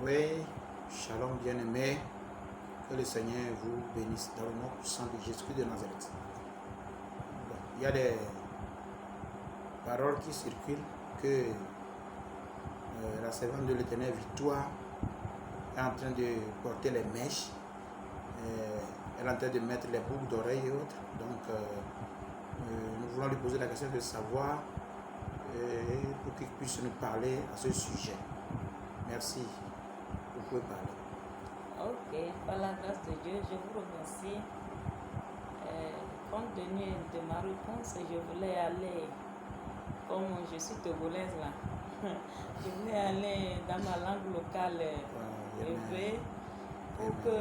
Oui, shalom bien-aimé, que le Seigneur vous bénisse dans le nom puissant de Jésus-Christ de Nazareth. Bon, il y a des paroles qui circulent que la servante de l'Éternel Victoire est en train de porter les mèches, elle est en train de mettre les boucles d'oreilles et autres. Donc, nous voulons lui poser la question de savoir pour qu'il puisse nous parler à ce sujet. Merci. Vous pouvez parler. Ok, par la grâce de Dieu, je vous remercie. Compte tenu de ma réponse, je voulais aller, comme je suis togolaise là, je voulais aller dans ma langue locale élevée pour que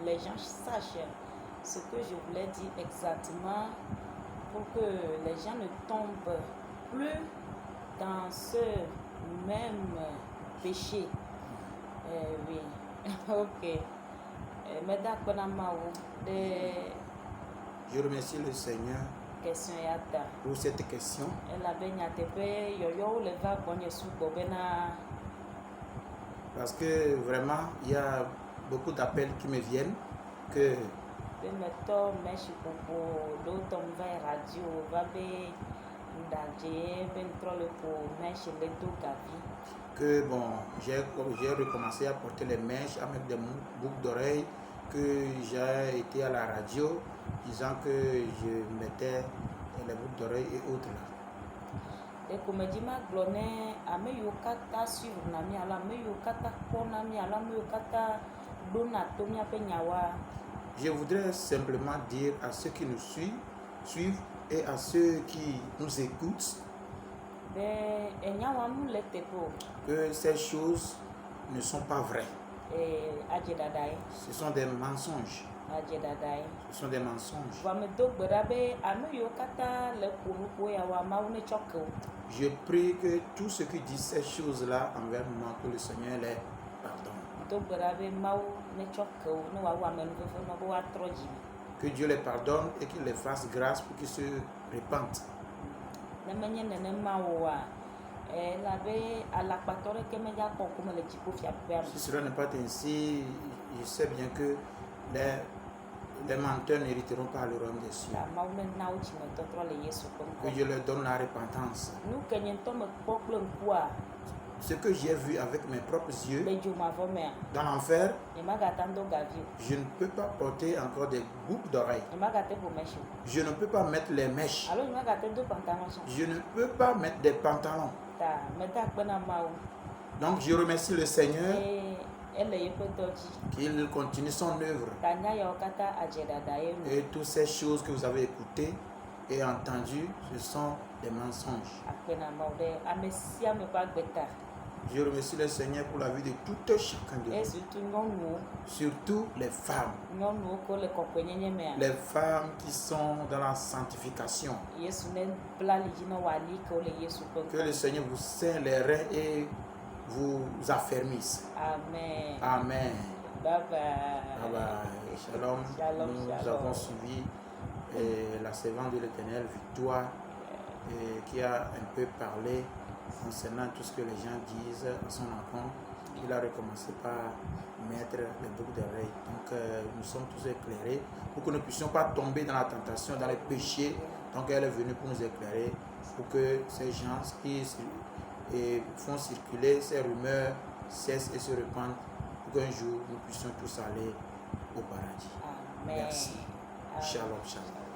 les gens sachent ce que je voulais dire exactement, pour que les gens ne tombent plus dans ce même péché. Oui, ok. Je remercie le Seigneur pour cette question. Parce que vraiment, il y a beaucoup d'appels qui me viennent que bon, j'ai recommencé à porter les mèches, à mettre des boucles d'oreilles, que j'ai été à la radio disant que je mettais les boucles d'oreilles et autres là. Je voudrais simplement dire à ceux qui nous suivent et à ceux qui nous écoutent que ces choses ne sont pas vraies. Ce sont des mensonges. Ce sont des mensonges. Je prie que tous ceux qui disent ces choses-là envers moi, que le Seigneur les pardonne. Que Dieu les pardonne et qu'il les fasse grâce pour qu'ils se repentent. Si cela n'est pas ainsi, je sais bien que les menteurs n'hériteront pas le royaume des cieux. Que Dieu leur donne la repentance. Ce que j'ai vu avec mes propres yeux dans l'enfer, je ne peux pas porter encore des boucles d'oreilles. Je ne peux pas mettre les mèches. Je ne peux pas mettre des pantalons. Donc je remercie le Seigneur qu'il continue son œuvre. Et toutes ces choses que vous avez écoutées et entendues, ce sont des mensonges. Je remercie le Seigneur pour la vie de tout chacun de vous. Surtout les femmes. Les femmes qui sont dans la sanctification. Que le Seigneur vous serre les reins et vous affermisse. Amen. Amen. Bye bye. Bye bye. Shalom. Nous avons suivi la servante de l'Éternel Victoire qui a un peu parlé concernant tout ce que les gens disent à son encontre. Il a recommencé par mettre les boucles d'oreilles. Donc nous sommes tous éclairés pour que nous ne puissions pas tomber dans la tentation, dans les péchés. Donc elle est venue pour nous éclairer, pour que ces gens qui font circuler ces rumeurs cessent et se repentent, pour qu'un jour nous puissions tous aller au paradis. Amen. Merci. Shalom, shalom.